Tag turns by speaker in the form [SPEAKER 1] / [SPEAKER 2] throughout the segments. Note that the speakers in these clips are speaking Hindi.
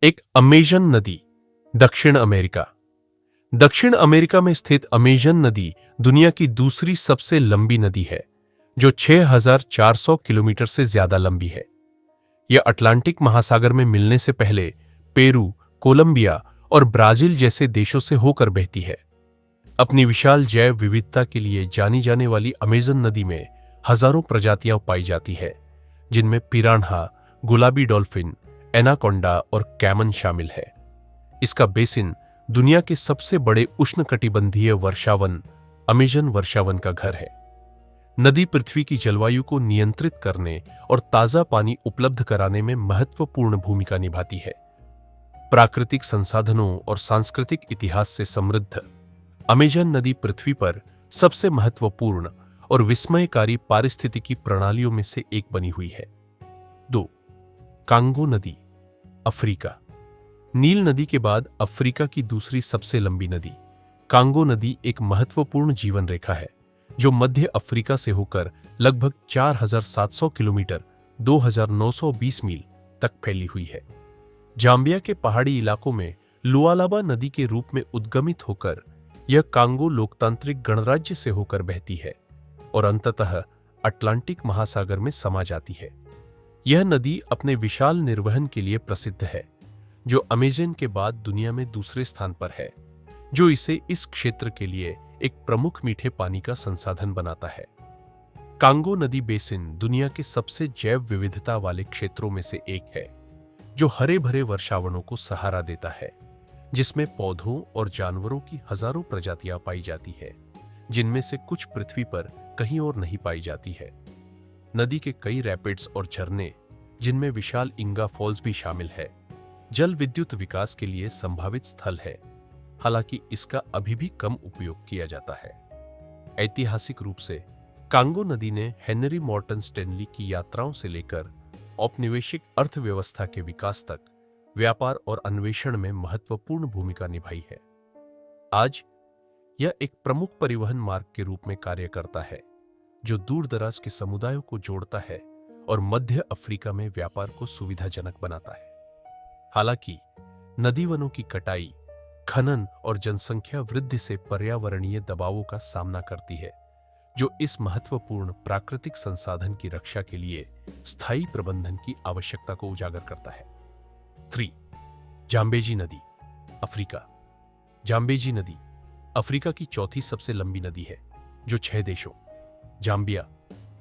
[SPEAKER 1] एक अमेजन नदी। दक्षिण अमेरिका। दक्षिण अमेरिका में स्थित अमेजन नदी दुनिया की दूसरी सबसे लंबी नदी है, जो 6,400 किलोमीटर से ज्यादा लंबी है। यह अटलांटिक महासागर में मिलने से पहले पेरू, कोलंबिया और ब्राजील जैसे देशों से होकर बहती है। अपनी विशाल जैव विविधता के लिए जानी जाने वाली अमेजन नदी में हजारों प्रजातियां पाई जाती है, जिनमें पिरान्हा, गुलाबी डॉल्फिन, एनाकोंडा और कैमन शामिल है। इसका बेसिन दुनिया के सबसे बड़े उष्णकटिबंधीय वर्षावन अमेजन वर्षावन का घर है। नदी पृथ्वी की जलवायु को नियंत्रित करने और ताजा पानी उपलब्ध कराने में महत्वपूर्ण भूमिका निभाती है। प्राकृतिक संसाधनों और सांस्कृतिक इतिहास से समृद्ध अमेजन नदी पृथ्वी पर सबसे महत्वपूर्ण और विस्मयकारी पारिस्थितिकी प्रणालियों में से एक बनी हुई है। 2. कांगो नदी, अफ्रीका। नील नदी के बाद अफ्रीका की दूसरी सबसे लंबी नदी कांगो नदी एक महत्वपूर्ण जीवन रेखा है, जो मध्य अफ्रीका से होकर लगभग 4,700 किलोमीटर 2,920 मील तक फैली हुई है। जाम्बिया के पहाड़ी इलाकों में लुआलाबा नदी के रूप में उद्गमित होकर यह कांगो लोकतांत्रिक गणराज्य से होकर बहती है और अंततः अटलांटिक महासागर में समा जाती है। यह नदी अपने विशाल निर्वहन के लिए प्रसिद्ध है, जो अमेजन के बाद दुनिया में दूसरे स्थान पर है, जो इसे इस क्षेत्र के लिए एक प्रमुख मीठे पानी का संसाधन बनाता है। कांगो नदी बेसिन दुनिया के सबसे जैव विविधता वाले क्षेत्रों में से एक है, जो हरे भरे वर्षावनों को सहारा देता है, जिसमें पौधों और जानवरों की हजारों प्रजातियां पाई जाती है, जिनमें से कुछ पृथ्वी पर कहीं और नहीं पाई जाती है। नदी के कई रैपिड्स और झरने, जिनमें विशाल इंगा फॉल्स भी शामिल है, जल विद्युत विकास के लिए संभावित स्थल है, हालांकि इसका अभी भी कम उपयोग किया जाता है। ऐतिहासिक रूप से कांगो नदी ने हेनरी मॉर्टन स्टैनली की यात्राओं से लेकर औपनिवेशिक अर्थव्यवस्था के विकास तक व्यापार और अन्वेषण में महत्वपूर्ण भूमिका निभाई है। आज यह एक प्रमुख परिवहन मार्ग के रूप में कार्य करता है, जो दूर दराज के समुदायों को जोड़ता है और मध्य अफ्रीका में व्यापार को सुविधाजनक बनाता है। हालांकि नदी वनों की कटाई, खनन और जनसंख्या वृद्धि से पर्यावरणीय दबावों का सामना करती है, जो इस महत्वपूर्ण प्राकृतिक संसाधन की रक्षा के लिए स्थायी प्रबंधन की आवश्यकता को उजागर करता है। 3. जाम्बेजी नदी, अफ्रीका। जाम्बेजी नदी अफ्रीका की चौथी सबसे लंबी नदी है, जो 6 देशों Zambia,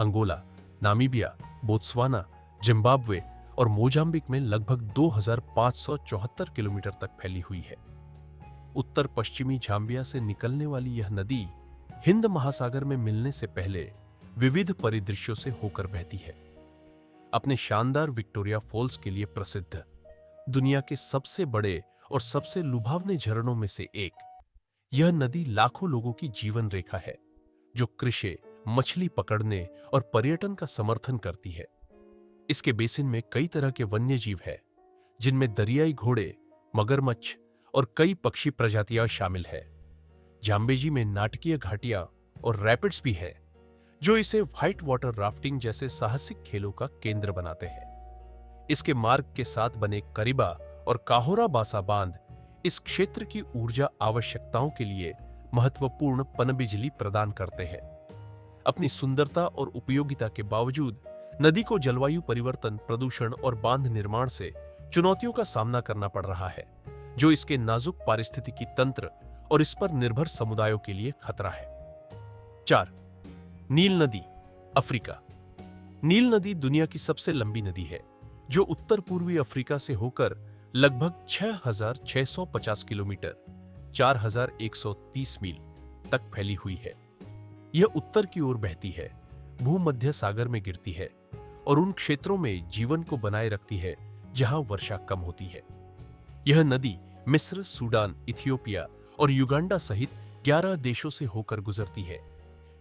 [SPEAKER 1] Angola, Namibia, Botswana, Zimbabwe और मोजाम्बिक में लगभग 2,574 किलोमीटर तक फैली हुई है। उत्तर पश्चिमी जाम्बिया से निकलने वाली यह नदी हिंद महासागर में मिलने से पहले विविध परिदृश्यों से होकर बहती है। अपने शानदार विक्टोरिया फॉल्स के लिए प्रसिद्ध दुनिया के सबसे बड़े और सबसे लुभावने झरनों में से एक, यह नदी लाखों लोगों की जीवन रेखा है, जो कृषि, मछली पकड़ने और पर्यटन का समर्थन करती है। इसके बेसिन में कई तरह के वन्य जीव हैं, जिनमें दरियाई घोड़े, मगरमच्छ और कई पक्षी प्रजातियां शामिल है। जाम्बेजी में नाटकीय घाटियां और रैपिड्स भी है, जो इसे व्हाइट वाटर राफ्टिंग जैसे साहसिक खेलों का केंद्र बनाते हैं। इसके मार्ग के साथ बने करिबा और काहोरा बासा बांध इस क्षेत्र की ऊर्जा आवश्यकताओं के लिए महत्वपूर्ण पनबिजली प्रदान करते हैं। अपनी सुंदरता और उपयोगिता के बावजूद नदी को जलवायु परिवर्तन, प्रदूषण और बांध निर्माण से चुनौतियों का सामना करना पड़ रहा है, जो इसके नाजुक पारिस्थितिकी तंत्र और इस पर निर्भर समुदायों के लिए खतरा है। 4. नील नदी, अफ्रीका। नील नदी दुनिया की सबसे लंबी नदी है, जो उत्तर पूर्वी अफ्रीका से होकर लगभग 6,650 किलोमीटर 4,130 मील तक फैली हुई है। यह उत्तर की ओर बहती है, भूमध्य सागर में गिरती है और उन क्षेत्रों में जीवन को बनाए रखती है जहां वर्षा कम होती है। यह नदी मिस्र, सूडान, इथियोपिया और युगांडा सहित 11 देशों से होकर गुजरती है,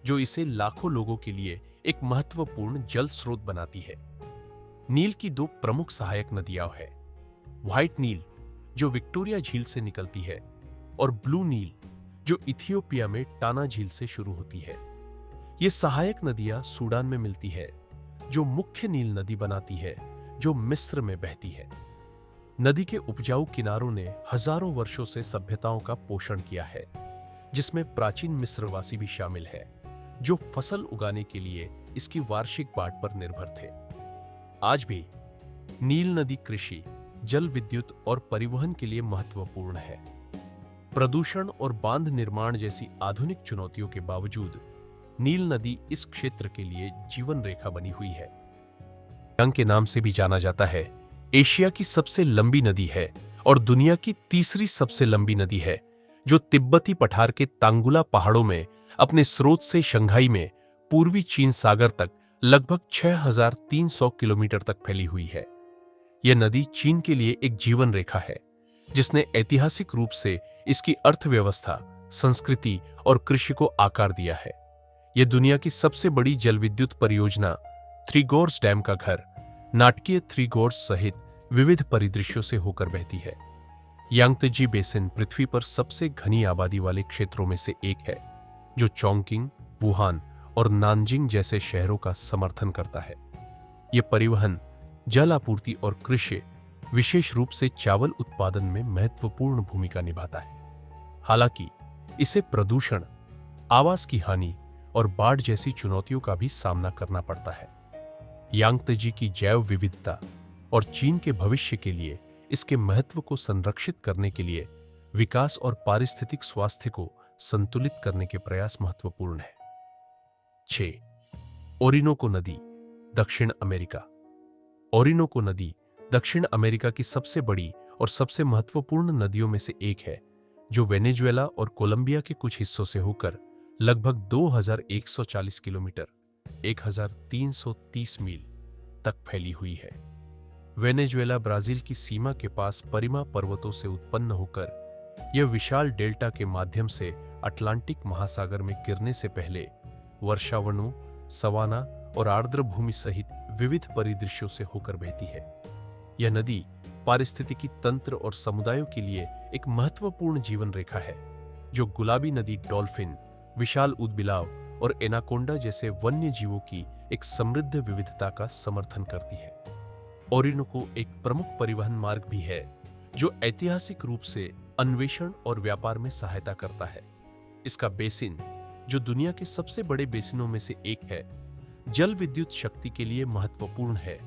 [SPEAKER 1] जो इसे लाखों लोगों के लिए एक महत्वपूर्ण जल स्रोत बनाती है। नील की 2 प्रमुख सहायक नदियां हैं, व्हाइट नील, जो विक्टोरिया झील से निकलती है, और ब्लू नील, जो इथियोपिया में टाना झील से शुरू होती है। ये सहायक नदियां सूडान में मिलती है, जो मुख्य नील नदी बनाती है, जो मिस्र में बहती है। नदी के उपजाऊ किनारों ने हजारों वर्षों से सभ्यताओं का पोषण किया है, जिसमें प्राचीन मिस्रवासी भी शामिल है, जो फसल उगाने के लिए इसकी वार्षिक बाढ़ पर निर्भर थे। आज भी नील नदी कृषि, जल विद्युत और परिवहन के लिए महत्वपूर्ण है। प्रदूषण और बांध निर्माण जैसी आधुनिक चुनौतियों के बावजूद नील नदी इस क्षेत्र के लिए जीवन रेखा बनी हुई है। यांग के नाम से भी जाना जाता है, एशिया की सबसे लंबी नदी है और दुनिया की तीसरी सबसे लंबी नदी है, जो तिब्बती पठार के तांगुला पहाड़ों में अपने स्रोत से शंघाई में पूर्वी चीन सागर तक लगभग 6,300 किलोमीटर तक फैली हुई है। यह नदी चीन के लिए एक जीवन रेखा है, जिसने ऐतिहासिक रूप से इसकी अर्थव्यवस्था, संस्कृति और कृषि को आकार दिया है। यह दुनिया की सबसे बड़ी जल विद्युत परियोजना थ्री गॉर्स डैम का घर, नाटकीय थ्री गॉर्स सहित विविध परिदृश्यों से होकर बहती है। यांगत्जे बेसिन पृथ्वी पर सबसे घनी आबादी वाले क्षेत्रों में से एक है, जो चोंगकिंग, वुहान और नानजिंग जैसे शहरों का समर्थन करता है। यह परिवहन, जल आपूर्ति और कृषि, विशेष रूप से चावल उत्पादन में महत्वपूर्ण भूमिका निभाता है। हालांकि इसे प्रदूषण, आवास की हानि और बाढ़ जैसी चुनौतियों का भी सामना करना पड़ता है। यांगत्जे की जैव विविधता और चीन के भविष्य के लिए इसके महत्व को संरक्षित करने के लिए विकास और पारिस्थितिक स्वास्थ्य को संतुलित करने के प्रयास महत्वपूर्ण है। 6. ओरिनोको नदी, दक्षिण अमेरिका। ओरिनोको नदी दक्षिण अमेरिका की सबसे बड़ी और सबसे महत्वपूर्ण नदियों में से एक है, जो वेनेजुएला और कोलंबिया के कुछ हिस्सों से होकर लगभग 2140 किलोमीटर 1330 मील तक फैली हुई है। वेनेजुएला ब्राजील की सीमा के पास परिमा पर्वतों से उत्पन्न होकर यह विशाल डेल्टा के माध्यम से अटलांटिक महासागर में गिरने से पहले वर्षावनों, सवाना और आर्द्र भूमि सहित विविध परिदृश्यों से होकर बहती है। यह नदी पारिस्थितिकी तंत्र और समुदायों के लिए एक महत्वपूर्ण जीवन रेखा है, जो गुलाबी नदी डॉल्फिन, विशाल ऊदबिलाव और एनाकोंडा जैसे वन्य जीवों की एक समृद्ध विविधता का समर्थन करती है। ओरिनोको एक प्रमुख परिवहन मार्ग भी है, जो ऐतिहासिक रूप से अन्वेषण और व्यापार में सहायता करता है। इसका बेसिन, जो दुनिया के सबसे बड़े बेसिनों में से एक है, जल विद्युत शक्ति के लिए महत्वपूर्ण है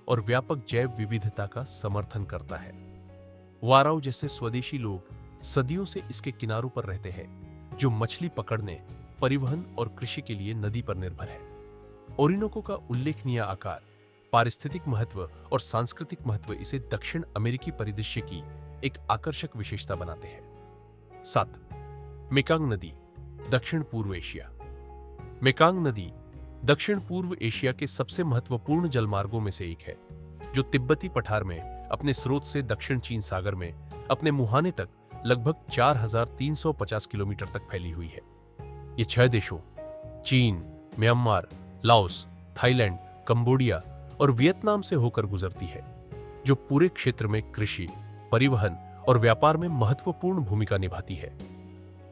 [SPEAKER 1] और व्यापक जैव विविधता का समर्थन करता है। वाराओ जैसे स्वदेशी लोग सदियों से इसके किनारों पर रहते हैं, जो मछली पकड़ने, परिवहन और कृषि के लिए नदी पर निर्भर है। ओरिनोको का उल्लेखनीय आकार, पारिस्थितिक महत्व और सांस्कृतिक महत्व इसे दक्षिण अमेरिकी परिदृश्य की एक आकर्षक विशेषता बनाते हैं। 7. मेकांग नदी, दक्षिण पूर्व एशिया। मेकांग नदी दक्षिण पूर्व एशिया के सबसे महत्वपूर्ण जलमार्गों में से एक है, जो तिब्बती पठार में अपने स्रोत से दक्षिण चीन सागर में अपने मुहाने तक लगभग 4350 किलोमीटर तक फैली हुई है। ये 6 देशों चीन, म्यांमार, लाओस, थाईलैंड, कंबोडिया और वियतनाम से होकर गुजरती है, जो पूरे क्षेत्र में कृषि, परिवहन और व्यापार में महत्वपूर्ण भूमिका निभाती है।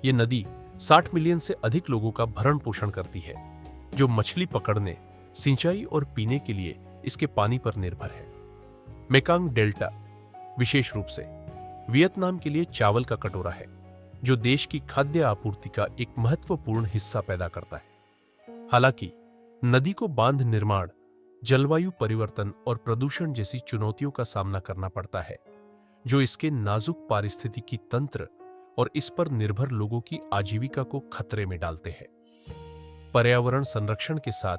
[SPEAKER 1] ये नदी 60 मिलियन से अधिक लोगों का भरण पोषण करती है, जो मछली पकड़ने, सिंचाई और पीने के लिए इसके पानी पर निर्भर है। मेकांग डेल्टा विशेष रूप से वियतनाम के लिए चावल का कटोरा है, जो देश की खाद्य आपूर्ति का एक महत्वपूर्ण हिस्सा पैदा करता है। हालांकि नदी को बांध निर्माण, जलवायु परिवर्तन और प्रदूषण जैसी चुनौतियों का सामना करना पड़ता है, जो इसके नाजुक पारिस्थितिकी तंत्र और इस पर निर्भर लोगों की आजीविका को खतरे में डालते हैं। पर्यावरण संरक्षण के साथ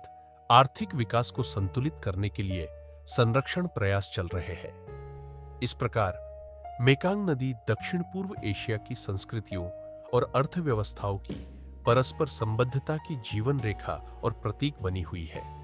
[SPEAKER 1] आर्थिक विकास को संतुलित करने के लिए संरक्षण प्रयास चल रहे हैं। इस प्रकार मेकांग नदी दक्षिण पूर्व एशिया की संस्कृतियों और अर्थव्यवस्थाओं की परस्पर संबद्धता की जीवन रेखा और प्रतीक बनी हुई है।